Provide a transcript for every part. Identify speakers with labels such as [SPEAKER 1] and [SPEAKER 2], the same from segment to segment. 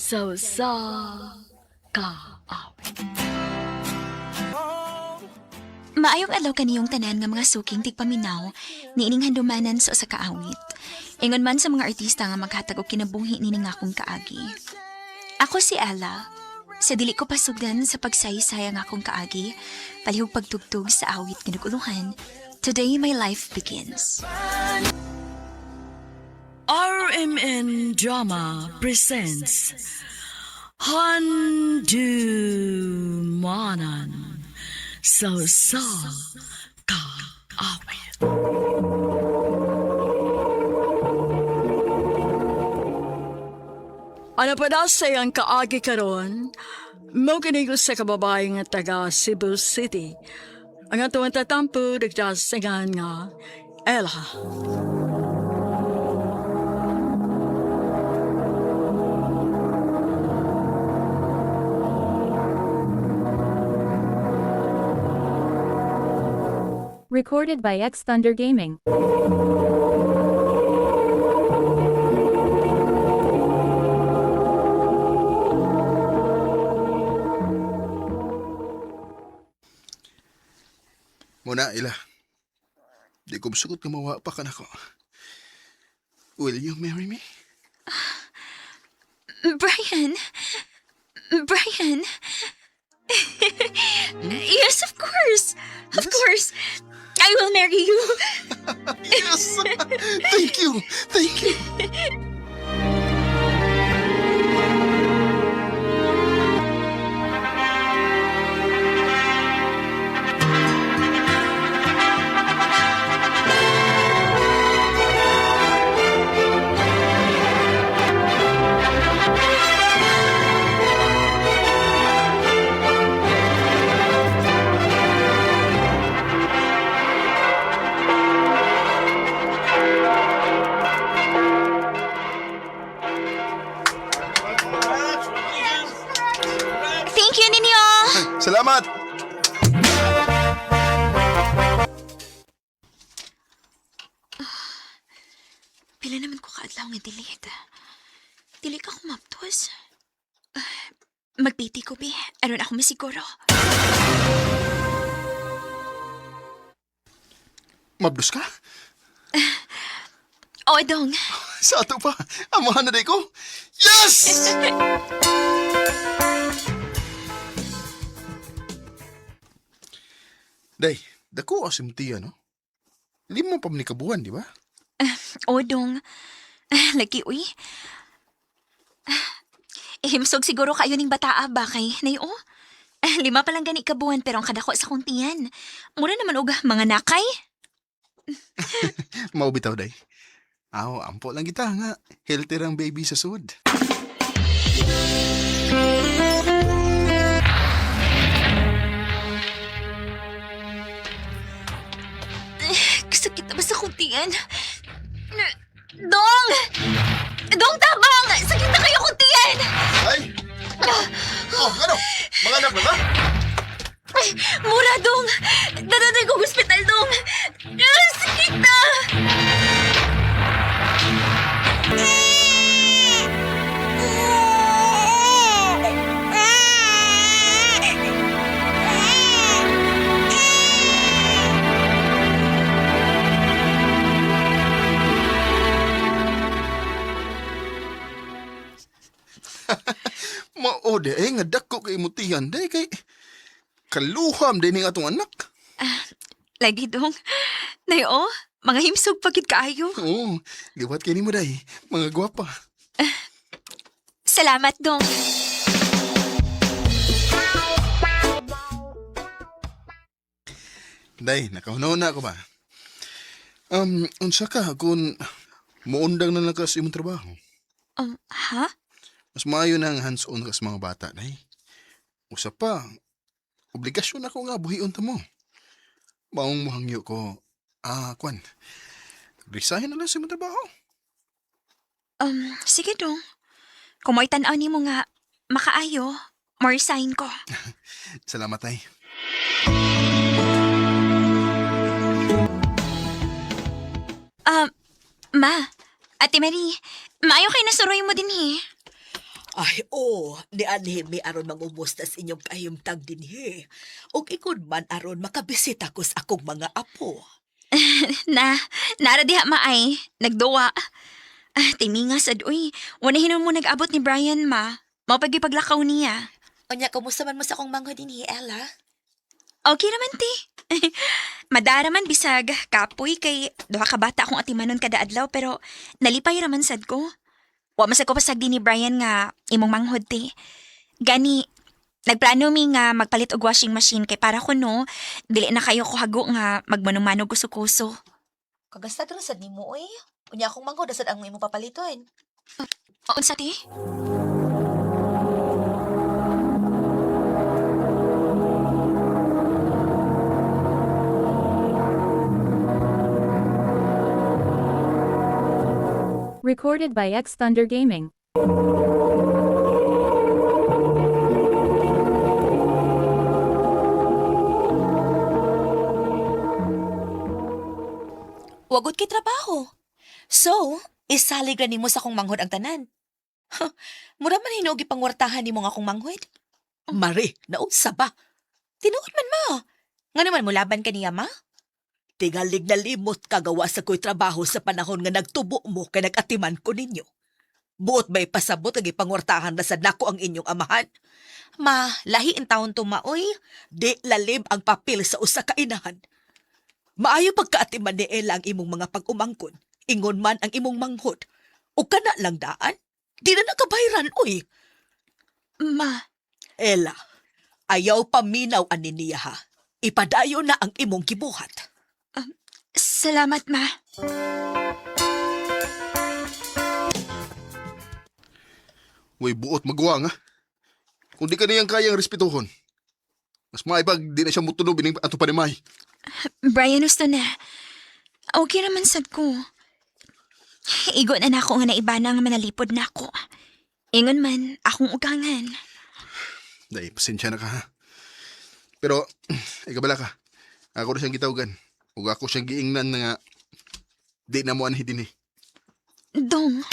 [SPEAKER 1] sa kaawit.
[SPEAKER 2] Maayong adlaw kaniyong tanan nga mga suking tigpaminaw niining handumanan sa usa ka awit. Ingon man sa mga artista nga maghatag og kinabuhi nining akong kaagi. Ako si Ella. Sa dili ko pasugdan sa pagsaysay ang akong kaagi, palihog pagtugtog sa awit nga naguluhan. Today my life begins.
[SPEAKER 1] RMN Drama presents Handumanan sa kaawit. Ano pa daw sayang kaagi karon? Mo kinigo sa kababae nga taga Cebu City. Ang atong tatampo nagdasingan nga Ella.
[SPEAKER 3] Recorded by X Thunder Gaming.
[SPEAKER 4] Muna, Ila. Di ko masukot na mawa pa ka na ko. Will you marry me?
[SPEAKER 2] Brian? Brian? Yes, of course. Of course. I will marry you.
[SPEAKER 4] Yes! Thank you! Thank you!
[SPEAKER 2] Thank you, Ninyo.
[SPEAKER 4] Salamat!
[SPEAKER 2] Pila naman ko kaadlaw nga dilit. Dili ka kumaptos. Magpiti ko, Bi. Aron ako masiguro.
[SPEAKER 4] Mabdos ka?
[SPEAKER 2] O, dong.
[SPEAKER 4] Sa ato pa. Amahan na day ko. Yes! Day, dako kasi mo tiya, no? Lima pa man ni kabuhan, di ba?
[SPEAKER 2] O, dong. Lagi, uy. Himsog siguro kayo ning bataa ba kay nayo? 5 pa lang gani kabuhan pero ang kadako sa kuntiyan. Mura naman og mga nakay.
[SPEAKER 4] Maubitaw, day. Aw, ampo lang kita nga. Healthy rang baby sa sud.
[SPEAKER 2] Sakit na ba sa kuntiyan? Dong! Dong, tabang! Sakit na kayo kuntiyan!
[SPEAKER 4] Ay! Oh, ano? Mga anak na ba?
[SPEAKER 2] Mura, Dong! Dadatay ko hospital, Dong! Sakit na!
[SPEAKER 4] Maode, nga dako kay mutihan. Day kay kaluham din ng atong anak.
[SPEAKER 2] Lagi, Dong. Nayo, mga himsog pagit kaayo.
[SPEAKER 4] Oo, liwat kay ni mo, day. Mga gwapa.
[SPEAKER 2] Salamat, Dong.
[SPEAKER 4] Day, nakahunaw na ako ba? Unsa ka kung muundang na lang ka sa imong trabaho?
[SPEAKER 2] Ha?
[SPEAKER 4] Mas maayo na ang hands-on ka sa mga bata, day. Usa pa, obligasyon ako nga buhion ta mo. Maong muhangyo ko, kwan, resign na lang sa imong trabaho.
[SPEAKER 2] Sige, Dong. Kung mo'y tanaw ni mo nga makaayo, more sign ko.
[SPEAKER 4] Salamat, day.
[SPEAKER 2] Ma, Ate Marie, maayo kay nasuroy mo din eh.
[SPEAKER 5] Ay, di anhin mi aron mangumusta sa inyong kahimtang dinhi. Ug ikod man aron makabisita ko sa akong mga apo.
[SPEAKER 2] Na, nara diha maay. Nagduwa. Timinga sad, uy. Wanahin mo nag-abot ni Brian, ma. Mapagipaglakaw niya.
[SPEAKER 5] Onya, kumusta man mo sa akong mangho dinhi, Ella?
[SPEAKER 2] Okay naman, ti. Madara man bisag. Kapoy kay duha ka bata akong atimanon kada adlaw pero nalipay raman sad ko. Wa masag ko pasag din ni Brian nga imong manghod, ti. Gani, nagplano mi nga magpalit og washing machine kay para ko no, dili na kayo ko hago nga magmanumanog kuso-kuso.
[SPEAKER 5] Kagasta ra sad nimo oy. Unya akong mangho dasad ang imong papaliton.
[SPEAKER 2] O, unsa, ti?
[SPEAKER 3] Recorded by X Thunder Gaming.
[SPEAKER 5] Wagod kay trabaho. So, isalig ra nimo sa akong manghod ang tanan. Mura man hinuog ipangwartahan nimo nga akong manghod. Mari, naunsa ba? Tinuod man ma. Nga naman mo laban ka niya, ma? Tingalig na limot kagawa sa ko'y trabaho sa panahon nga nagtubo mo kay nag-atiman ko ninyo. Buot ba'y pasabot ang ipangwartahan na sa nako ang inyong amahan? Ma, lahi in taon tumaoy, di lalib ang papel sa usa ka inahan. Maayo pagkaatiman ni Ella ang imong mga pag-umangkon, ingon man ang imong manghod. O kana lang daan, di na nakabayran, uy.
[SPEAKER 2] Ma,
[SPEAKER 5] Ella, ayaw paminaw ani niya ha. Ipadayo na ang imong gibuhat.
[SPEAKER 2] salamat, ma.
[SPEAKER 4] Uy, buot magawa nga. Kung di ka niyang kayang respetuhon, mas maipag di na siya mutunog ining ato panimay.
[SPEAKER 2] Brian, gusto na. Okay naman sad ko. Igo na nako nga naiba na nga manalipod na ako. Ingon man, akong ugangan.
[SPEAKER 4] Dahil, pasensya na ka ha. Pero, ikabala ka. Ako na siyang gitawgan. Ug ako siyang giingnan na nga di na mo anhi din eh.
[SPEAKER 2] Dong,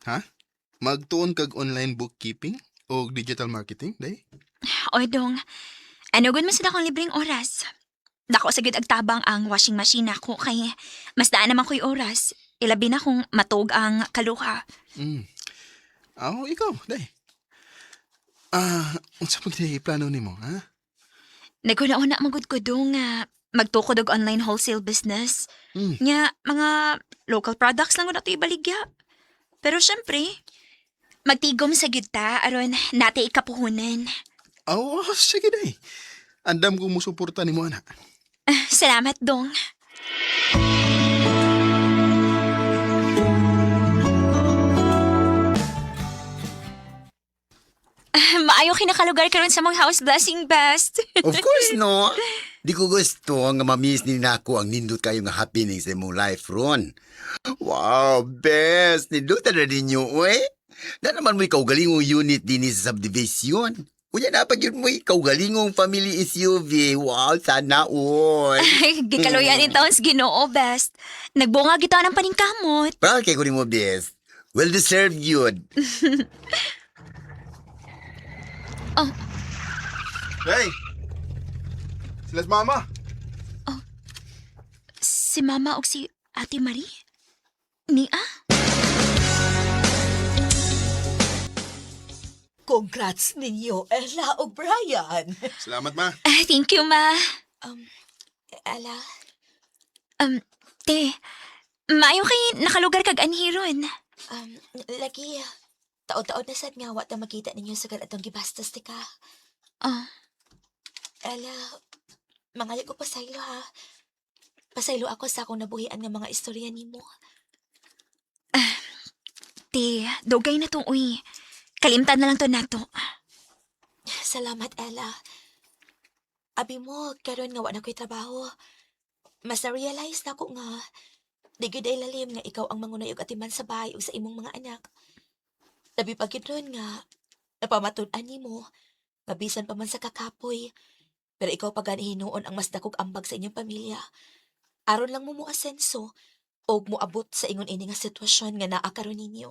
[SPEAKER 4] Ha? Magtuon kag online bookkeeping o digital marketing, day?
[SPEAKER 2] oy dong. Ano gud man sa akong libreng oras. Dako sa gud agtabang ang washing machine nako kay mas daan naman ko'y oras. Ilabi na kung matug ang kaluha.
[SPEAKER 4] Ikaw, day. Unsa pag plano nimo, ha?
[SPEAKER 2] Naguna-una magud ko dong nga magtukod og online wholesale business.
[SPEAKER 4] Mm.
[SPEAKER 2] Nga mga local products lang gud ato ibaligya. Pero syempre, magtigom sa gyud ta aron nate ikapuhunan.
[SPEAKER 4] Sige, day. Andam ko musuporta nimo ana.
[SPEAKER 2] Salamat dong. Maayo kinakalugar karon sa mga house blessing best.
[SPEAKER 6] Of course, no. Di ko gusto nga mamiss ni nako ang nindot kayo nga happening sa imong life ron. Wow, best. Nindot na ninyo, eh. Na naman mo ikaw galingong unit din sa subdivision. Kuya na pag yun mo ikaw galingong family SUV. Wow, sana all.
[SPEAKER 2] Gikaloyan in taons Ginoo best. Nagbunga gito ng paningkamot.
[SPEAKER 6] Proud kay ko mo, best. Well deserved yun.
[SPEAKER 4] Day! Silas mama!
[SPEAKER 2] Si Mama o si Ate Marie? Nia?
[SPEAKER 5] Congrats ninyo, Ella o Brian.
[SPEAKER 4] Salamat, ma.
[SPEAKER 2] Thank you, Ma.
[SPEAKER 5] Ella,
[SPEAKER 2] Te, maayo kay nakalugar kag anhiron.
[SPEAKER 5] lagi, taon-taon na sad nga wa ta makita ninyo sa ganatong gibastos tika.
[SPEAKER 2] Oh,
[SPEAKER 5] Ella, mangali ko pasaylo ha. Pasaylo ako sa akong nabuhian nga mga istorya nimo.
[SPEAKER 2] te, dugay na to, uy. Kalimtan na lang to nato.
[SPEAKER 5] Salamat, Ella. Abi mo, karon nga wa na ko'y trabaho. Mas na-realize na ko nga, di gyud ay lalim nga ikaw ang mangunay og atiman sa bahay ug sa imong mga anak. Labi pa gyud ron nga, napamatud-an nimo, nga bisan pa man sa kakapoy, pero ikaw pa gani hinuon ang mas dakog ambag sa inyong pamilya. Aron lang mo mo asenso, og moabot sa ingon ini nga sitwasyon nga naa karon ninyo.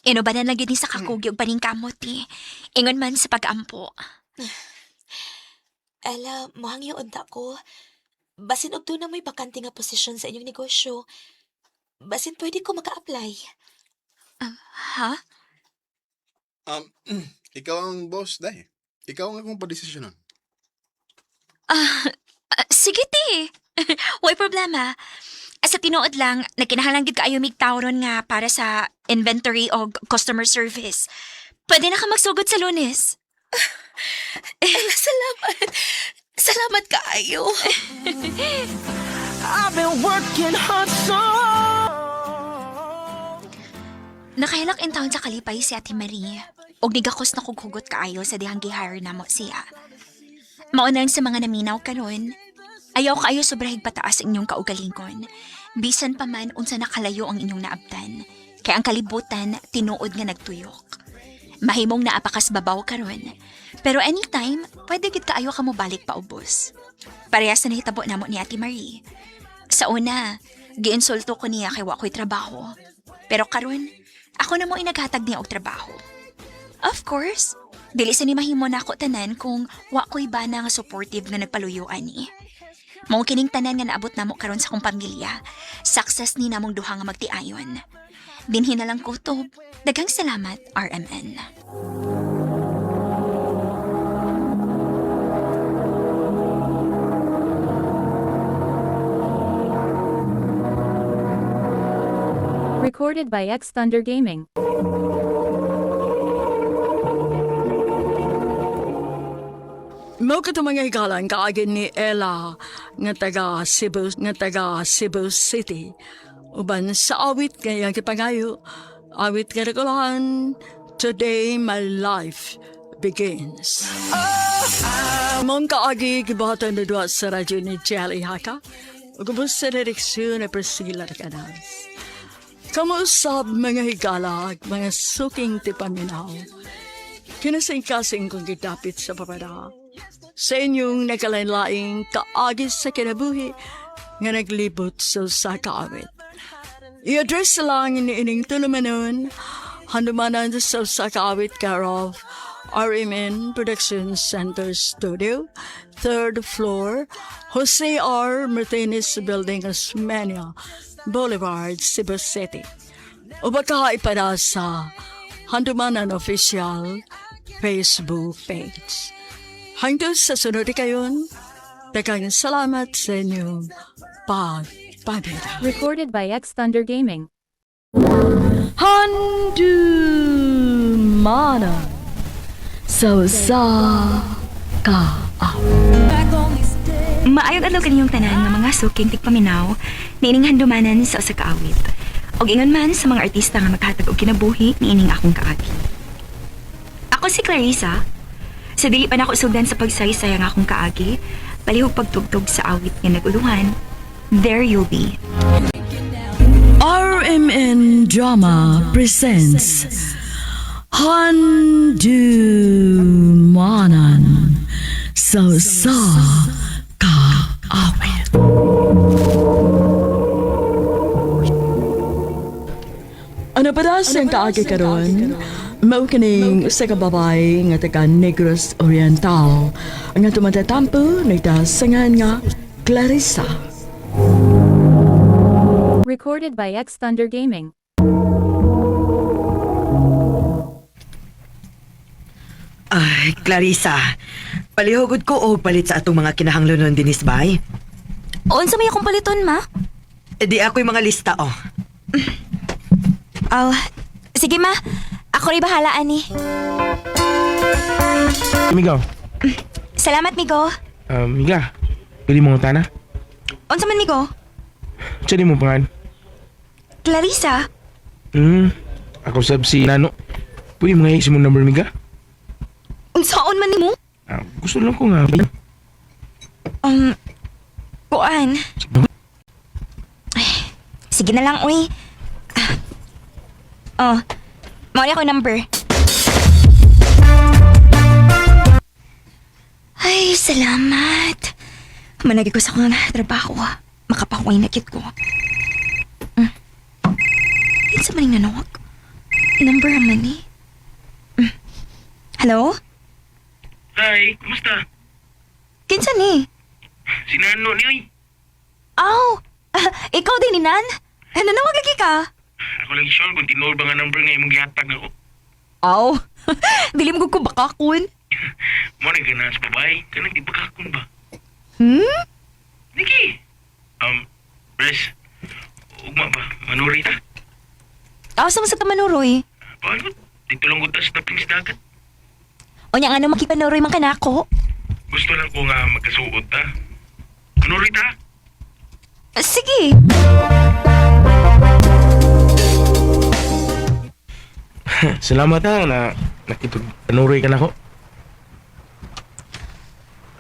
[SPEAKER 2] Inubanan lang yun ni sa kakugi og paningkamot eh. Ingon man sa pag-ampo.
[SPEAKER 5] Ella, mohangyo unta ko. Basin og na may bakante nga posisyon sa inyong negosyo. Basin pwede ko maka-apply.
[SPEAKER 2] Ha?
[SPEAKER 4] Ikaw ang boss, day. Ikaw ang akong padesisyonan.
[SPEAKER 2] Sige ti. Way problema. Sa tinuod lang, nagkinahanglan gid kaayo mig tawron nga para sa inventory o customer service. Pwede na ka magsugod sa Lunes.
[SPEAKER 5] Ella, salamat. Salamat kaayo.
[SPEAKER 7] I've been working hard so.
[SPEAKER 2] Nakahilak in town sa kalipay si Ate Marie. Og nigakos na kughugot kaayo sa dihang gi-hire namo siya. Maunang sa mga naminaw karon, ayaw kaayo sobrahig pataas ang inyong kaugalingon. Bisan pa man unsa nakalayo ang inyong naabtan. Kaya ang kalibutan tinuod nga nagtuyok. Mahimong naapakas babaw karon. Pero anytime, pwede gid kaayo ka mo balik pa ubos. Parehas na nahitabo namo ni Ate Marie. Sa una, giinsulto ko niya kay wa ko'y trabaho. Pero karon, ako na mo inaghatag niya og trabaho. Of course, dili sa ni mahimo na ako tanan kung wa ko'y bana nga supportive nga nagpaluyuan ni. Mao kining tanan nga naabot namo karon sa kong pamilya. Success ni namong duha nga magtiayon. Dinhi na lang kutob. Daghang salamat, RMN.
[SPEAKER 3] Recorded by X Thunder Gaming.
[SPEAKER 1] Mo ka mga higalan kaagin ni Ella nga taga Cebu City. Uban sa awit kaya kipangayo, awit karagulahan, today my life begins. Mong kaagi gibatan na duwa sa radyo ni Jelly Haka, ugubos sa direksyon na Priscilla Canas. Kamusab mga higalag, mga suking tipaminaw. Kinasing-kasing kong gidapit sa papada. Sa inyong nagkalain-laing kaagis sa kinabuhi nga naglibot sa kaawit. I-address lang iniining tulumanon, handumanan sa kaawit of RMN Production Center Studio, 3rd floor, Jose R. Martinez Building, Osmeña Boulevard, Cebu City. O baka ipada sa Handumanan Official Facebook page. Hanggang sa sunod kayon, daghang salamat sa inyong pagpabida.
[SPEAKER 3] Recorded by X Thunder Gaming.
[SPEAKER 1] Handumana sa ka.
[SPEAKER 2] Maayong adlaw kaniyong tanan nga mga suking tigpaminaw niining handumanan sa usa ka awit. Og ingon man sa mga artista nga maghatag og kinabuhi niining akong kaagi. Ako si Clarissa. Sa dili pa nako sugdan sa pagsaysay ang akong kaagi, palihog pagtugtog sa awit nga naguluhan, There You'll Be.
[SPEAKER 1] RMN Drama presents Handumanan sa ka-awit. Ano ba das ang kaagi karon? Mao kining usa ka babae nga taga Negros Oriental nga tumatatampo nagdasangan nga Clarissa.
[SPEAKER 3] Recorded by X Thunder Gaming.
[SPEAKER 8] Ay, Clarissa. Palihugod ko o palit sa atong mga kinahanglanon dinis bay.
[SPEAKER 2] Unsa may akong paliton, ma?
[SPEAKER 8] E di ako'y mga lista, oh.
[SPEAKER 2] Oh, sige ma. Ako rin bahala, ani.
[SPEAKER 9] Migo,
[SPEAKER 2] Salamat, Migo.
[SPEAKER 9] Miga, pwede mong utana?
[SPEAKER 2] Unsa man, Migo?
[SPEAKER 9] Saan mo pangan?
[SPEAKER 2] Clarissa?
[SPEAKER 9] Ako sab si Nano. Pwede mga isi mong number, Miga?
[SPEAKER 2] Unsaon man nimo?
[SPEAKER 9] Gusto lang ko nga.
[SPEAKER 2] Kuan. Ay, sige na lang, uy. Oh, mawala ko number. Ay, salamat. Managi ko sa akong trabaho. Makapahuay na kit ko. Kinsa man yung nanawag? Number naman eh. Hello?
[SPEAKER 9] Hi, kumusta?
[SPEAKER 2] Kinsa ni?
[SPEAKER 9] Si Nano ni, oy.
[SPEAKER 2] Aw! Ikaw din ni Nan? Nanawag lagi ka?
[SPEAKER 9] Ako lang sure kung tinol ba nga number nga imong gihatag ako.
[SPEAKER 2] Aw! Dili mo ko bakakon.
[SPEAKER 9] Mo na ganahan sa babae, kanang di bagakon ba? Niki! Res, ugma ba? Manuri ta?
[SPEAKER 2] Asa mo sa tamanuroy?
[SPEAKER 9] Paano? Dito lang gutas na pings dagat.
[SPEAKER 2] O niya ano makipanuroy man kanako?
[SPEAKER 9] Gusto lang ko nga magkasuot ta. Manuri ta?
[SPEAKER 2] Sige!
[SPEAKER 9] Salamat ha na nakipag-panuroy ka na ko.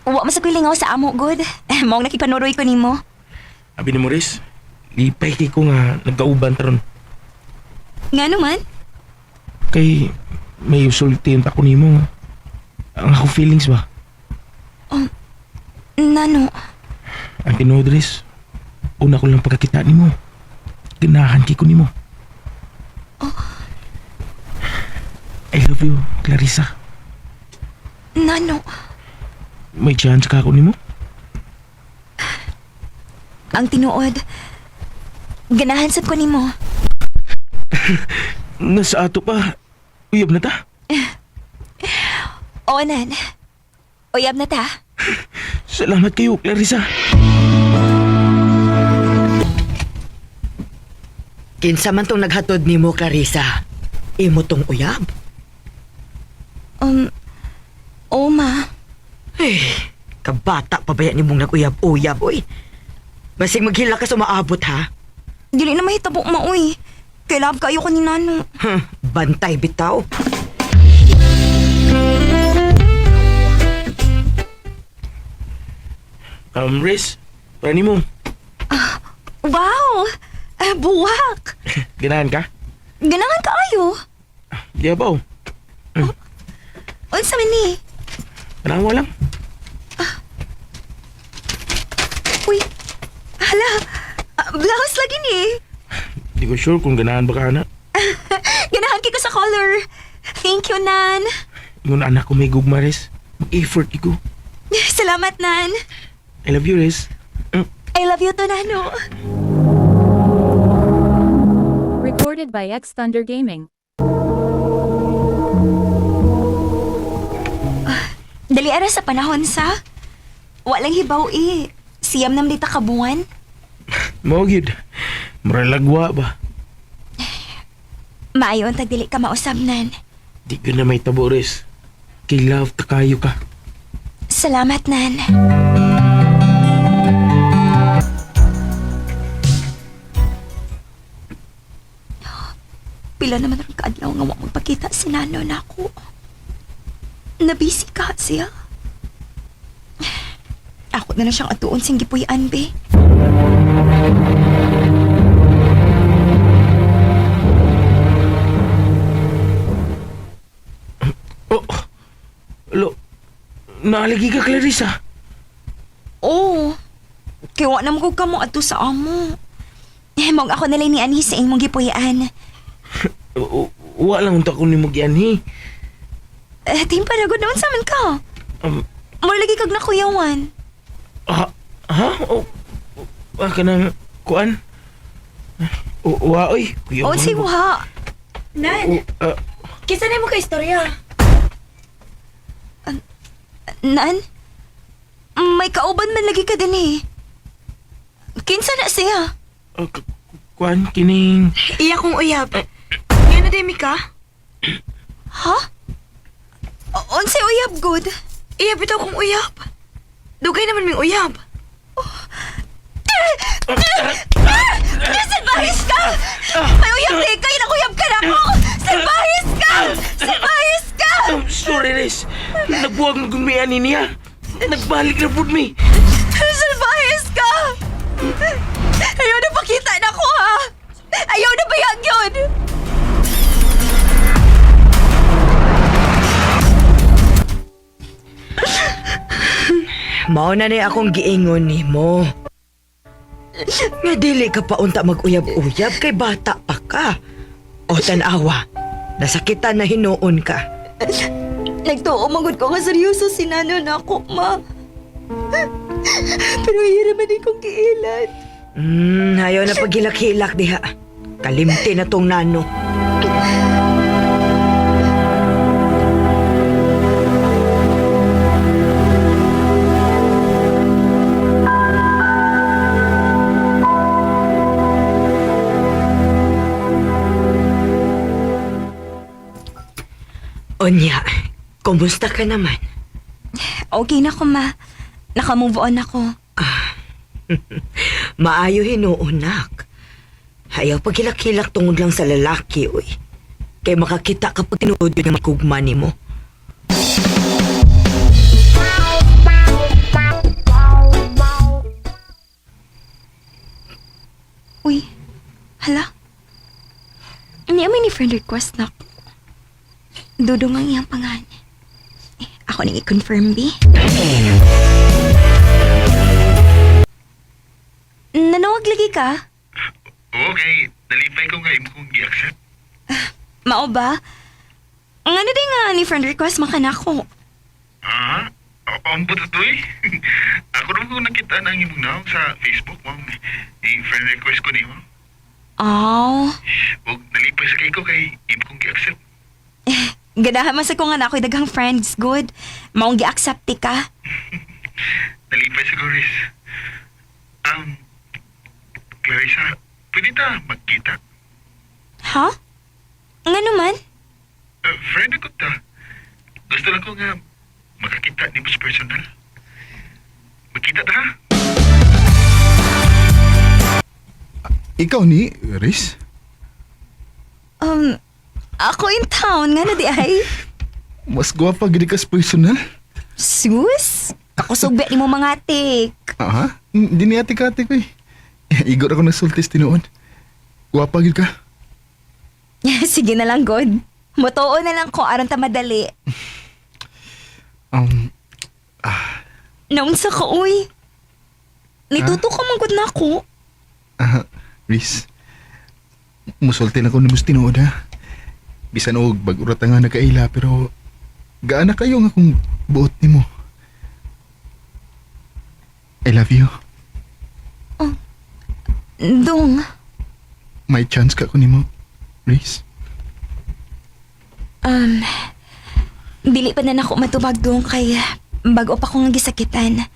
[SPEAKER 2] Uwa masagwilingaw sa amo, good. Mong nakipanuroy ko nimo.
[SPEAKER 9] Abi ni Maurice, lipay kay ko nga nagkauban taron.
[SPEAKER 2] Nga naman?
[SPEAKER 9] Kay may usulti yung tako nimo. Ang ako feelings ba?
[SPEAKER 2] Nano?
[SPEAKER 9] Ang tinuod, Riz, una ko lang pagkakita nimo. Ganahan kay ko nimo. I love you, Clarissa.
[SPEAKER 2] Nano?
[SPEAKER 9] May chance ka ako nimo?
[SPEAKER 2] Ang tinuod. Ganahan sad ko nimo.
[SPEAKER 9] Nasa ato pa. Uyab na ta.
[SPEAKER 2] O nan. Uyab na ta.
[SPEAKER 9] Salamat kayo, Clarissa.
[SPEAKER 8] Kinsa man tong naghatod nimo, Clarissa? Imo tong uyab?
[SPEAKER 2] Oo ma.
[SPEAKER 8] Eh, kabata pa ba yan nimong nag-uyab-uyab, oy? Basig maghila ka sa maabot, ha?
[SPEAKER 2] Dili na mahitabo maoy. Kailab kayo ko ni Nano.
[SPEAKER 8] Bantay bitaw.
[SPEAKER 9] Riz, para nimo.
[SPEAKER 2] Wow! Buwak!
[SPEAKER 9] Ganahan ka?
[SPEAKER 2] Ganahan ka ayo.
[SPEAKER 9] Di ba?
[SPEAKER 2] Unsa man ni?
[SPEAKER 9] Ganahan mo lang.
[SPEAKER 2] Uy. Hala. Blouse lagi ni.
[SPEAKER 9] Di ko sure kung ganahan ba ka na.
[SPEAKER 2] Ganahan kita sa color. Thank you, Nan.
[SPEAKER 9] Yung anak ko may gugma, Riz. Mag-effort ko.
[SPEAKER 2] Salamat, Nan.
[SPEAKER 9] I love you, Riz.
[SPEAKER 2] I love you to, Nano.
[SPEAKER 3] Recorded by X Thunder Gaming.
[SPEAKER 2] Dali ara sa panahon sa. Walang hibaw eh. Siyam nam dita kabuan.
[SPEAKER 9] Mao gyud. Maralagwa ba?
[SPEAKER 2] Maayon tag dili ka mausab, Nan.
[SPEAKER 9] Di ko na may tabo, Riz. Kay love ta kayo ka.
[SPEAKER 2] Salamat, Nan. Pila naman ang kaadlaw nga wa magpakita si Nano na ako. Nabisi ka siya. Ako na lang siyang atuon sing gipuy-an, be.
[SPEAKER 9] Oh, lo, naalagi ka, Clarissa.
[SPEAKER 2] Oo. Kaya wa naman ko ka mo ato sa amo. Mong ako nalang ni Ani sa imong gipuy-an.
[SPEAKER 9] Wa lang unta ko ni mag-yanhi.
[SPEAKER 2] Timpa na gud noon sa man ka. More lagi kag nakuyawan.
[SPEAKER 9] Ha? Kanang kuan? Wa, oy. Kuya,
[SPEAKER 2] O, si Wa.
[SPEAKER 5] Nan, kinsa na mo ka istorya?
[SPEAKER 2] Nan? May kauban man lagi ka din eh. Kinsa na siya?
[SPEAKER 9] Kuan, kining...
[SPEAKER 5] Iya kong uyab. Nga na demi ka?
[SPEAKER 2] Ha? Unsa uyab good?
[SPEAKER 5] Iya bitaw kong uyab. Dugay naman ming uyab.
[SPEAKER 2] Salbahis ka! May uyab na ikay na uyab ka na ako! Salbahis ka! Salbahis ka!
[SPEAKER 9] Sorry, Riz. Nagbuwag na gumiyan niya. Nagbalik na food me.
[SPEAKER 2] Salbahis ka! Ayaw na pakita na ko ha! Ayaw na bayag yun!
[SPEAKER 8] Mao na ni akong giingon nimo. Nga dili ka pa unta mag-uyab-uyab kay bata pa ka. O tanawa, nasakitan na hinuon ka.
[SPEAKER 10] Nagtuo magod ko nga seryoso si Nano na ako, ma. Pero hirap man din kong kiilan.
[SPEAKER 8] Ayaw na paghilak-hilak diha. Kalimti na tong nano. Onya, kumusta ka naman?
[SPEAKER 2] Okay na ko, ma. Naka-move on ako.
[SPEAKER 8] Maayo hinuunak. Ayaw paghilak-hilak tungod lang sa lalaki, uy. Kay makakita kapag tinuod yun ang makugma ni mo.
[SPEAKER 2] Uy, hala. Niya may ni friend request na ako. Dudong ang iyang pangalan. Ako nang i-confirm, bi. Nanawag lagi ka?
[SPEAKER 9] Okay, nalipay ko nga imo kong i-accept.
[SPEAKER 2] Mao ba? Ang ano din nga ni friend request makanako.
[SPEAKER 9] Ah? Ang buto to eh. Ako naman kung nakita na ang imong naong sa Facebook, mong i-friend request ko niyo.
[SPEAKER 2] Oh.
[SPEAKER 9] Huwag nalipay sa kay ko kay imo kong i-accept.
[SPEAKER 2] Ganahan man sa ko nga na ako'y daghang friends, good. Maong gi-accept ka.
[SPEAKER 9] Nalipay sa Goris. Clarissa, pwede ta magkita?
[SPEAKER 2] Ha? Nga naman?
[SPEAKER 9] Friend ako ta. Gusto lang ko nga makakita ni mo sa personal. Magkita ta ha?
[SPEAKER 4] Ikaw ni, Riz?
[SPEAKER 2] Ako in town, nga na di ay.
[SPEAKER 4] Mas gwapa gini ka sa personal?
[SPEAKER 2] Sus? Ako sugbe ni mo mga tik.
[SPEAKER 4] Aha, di ni ate-ate ko eh. Igor ako nagsultis tinuon. Gwapa gid ka.
[SPEAKER 2] Sige na lang, God. Motoo na lang ko aron ta madali. Naunsa ka, uy. Nituto ka man gud na ako.
[SPEAKER 4] Riz. Musulti na ko ni mus tinuod ha. Bisan og bag-urat nga nagkaila pero gaana kayo nga kung buot nimo. I love you.
[SPEAKER 2] Dong.
[SPEAKER 4] May chance ka ko nimo, Riz.
[SPEAKER 2] Dili pa na nako matubag dong kay bago pa ko nga gisakitan.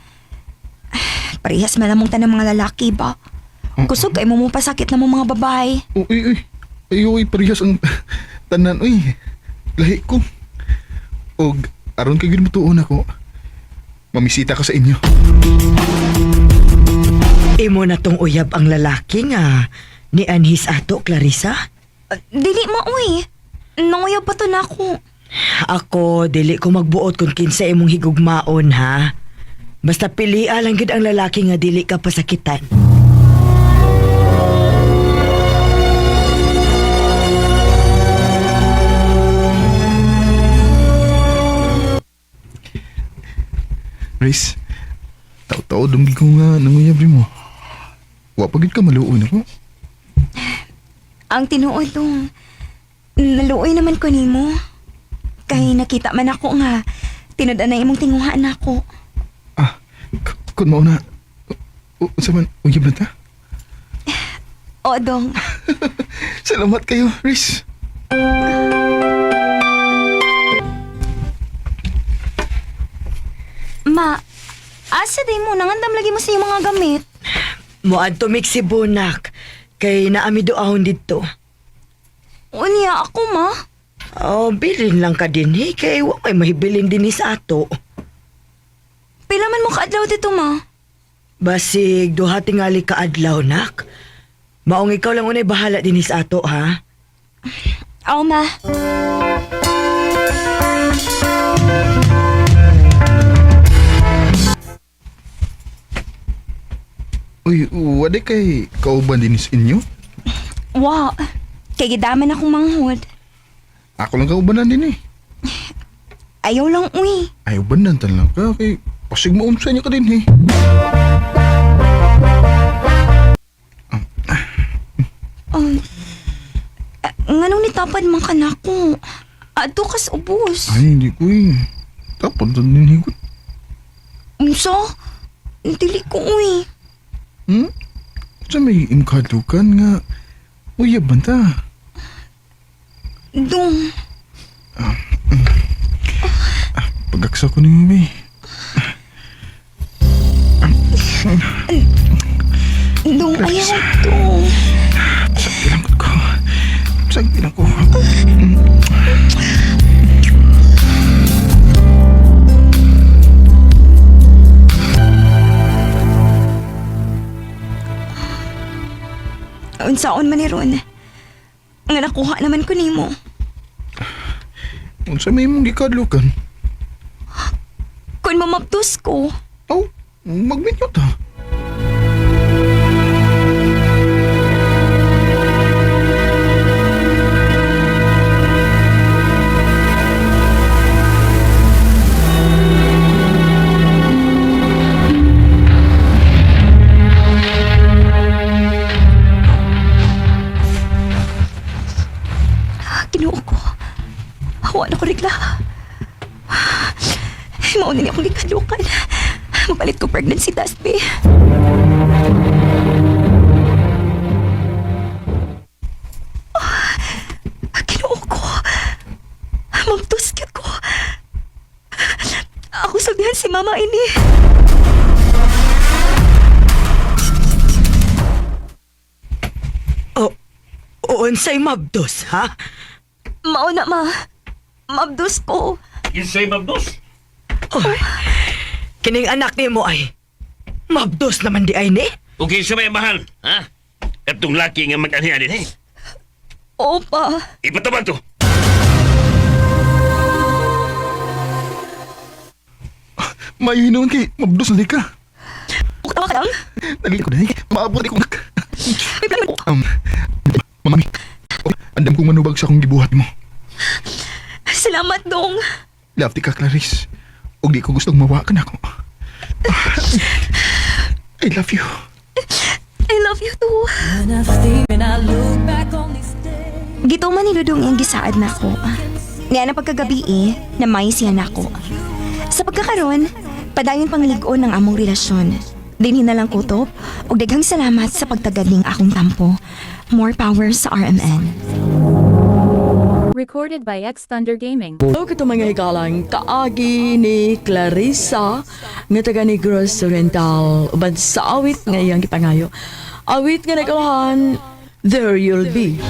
[SPEAKER 2] Parehas malamong tanang mga lalaki ba? Kusog kay mo pasakit na mo mga babae.
[SPEAKER 4] Uy. Ayoy, parehas ang tanan, uy. Lahi ko. Og, aron kay gid mo tuon ako. Mamisita ko sa inyo.
[SPEAKER 8] Imo na tong uyab ang lalaki nga ni Anhis ato, Clarissa?
[SPEAKER 2] Dili mo, uy. Nanguyab pa to na ako.
[SPEAKER 8] Ako, dili ko magbuot kung kinsa imong higugmaon, ha? Basta pilia lang gid ang lalaki nga dili ka pasakitan.
[SPEAKER 4] Riz, tao-tao dumgi ko nga nanguyab mo. Wapagid ka maluoy na ko.
[SPEAKER 2] Ang tinuod dong, naluoy naman ko nimo. Kay nakita man ako nga, tinudan na imong tinguhaan ako.
[SPEAKER 4] Kung mauna, sa man, uyab na ta?
[SPEAKER 2] O, dong.
[SPEAKER 4] Salamat kayo, Riz.
[SPEAKER 2] Ma, asa day mo, nangandam lagi mo sa iyong mga gamit.
[SPEAKER 8] Muad tumik si Bunak, kay naami doahon dito.
[SPEAKER 2] Unya, ako, ma.
[SPEAKER 8] Oh, bilin lang ka din, kay wa may mahibilin din sa ato.
[SPEAKER 2] Pila man mo kaadlaw dito, ma.
[SPEAKER 8] Basig, duha tingali ka adlaw, nak. Maong ikaw lang unay bahala din sa ato, ha?
[SPEAKER 2] Oo, ma.
[SPEAKER 4] Uy, wade kay kauban din sa inyo?
[SPEAKER 2] Wow. Kay gidaman akong manghod.
[SPEAKER 4] Ako lang kaubanan din eh.
[SPEAKER 2] Ayaw lang, uy.
[SPEAKER 4] Ayaw banan lang ka, kay pasig maunsa niyo ka din eh.
[SPEAKER 10] Nganong nitapad man ka na ko? Ato kas ubos.
[SPEAKER 9] Ay, hindi ko eh. Dapat doon din higot.
[SPEAKER 10] Unsa? Dili ko uy.
[SPEAKER 9] Sa may imkadukan nga. Uyab banta.
[SPEAKER 10] Dong.
[SPEAKER 9] Pagaksa ko ni Mimi.
[SPEAKER 10] Dong, ayaw to.
[SPEAKER 9] Sagdilang ko. Sagdilang ko.
[SPEAKER 10] Unsaon man ni Ron. Nga nakuha naman ko nimo.
[SPEAKER 9] Kung sa may mong gikadlukan.
[SPEAKER 10] Kung mamaptos ko.
[SPEAKER 9] Oh, mag-meet nyo ta.
[SPEAKER 10] Kinuo ko. Hawa na ko rigla. Mauna niya akong gikalukan. Mapalit ko pregnancy test, be. Kinuo ko. Magtuskit ko. Ako sabihan si mama ini.
[SPEAKER 8] Unsay mabdos, ha?
[SPEAKER 10] Mauna, ma. Mabdos ko.
[SPEAKER 7] Kinsay mabdos?
[SPEAKER 8] Kining anak ni mo ay mabdos naman di ay ni.
[SPEAKER 7] Okay sa may mahal, ha? Katong laki nga mag-anihan din, eh.
[SPEAKER 10] Opa.
[SPEAKER 7] Ipatabang to.
[SPEAKER 9] Mayo naman kay mabdos na ka.
[SPEAKER 10] Buktawa ka lang.
[SPEAKER 9] Dali ko na eh. Maabot ko.
[SPEAKER 10] May plan mo.
[SPEAKER 9] Mami. Andam kong manubag sa akong gibuhat mo.
[SPEAKER 10] Salamat, Dong.
[SPEAKER 9] Lafty ka, Clarice. Og di ko gustong mawa ka na ako. I love you.
[SPEAKER 10] I love you too. Gito man ni Dudong yung gisaad na ko. Nga na pagkagabi na may siya na ko. Sa pagkakaroon, padayon pangligon ng among relasyon. Dinhi na lang kutob, ug daghang salamat sa pagtagaling akong tampo. More power sa RMN.
[SPEAKER 3] Recorded by X Thunder Gaming.
[SPEAKER 1] O kato mga hikalang kaagi ni Clarissa nga taga Negros Oriental uban sa awit nga iyang gipangayo. Awit nga nagalahan, There You'll Be.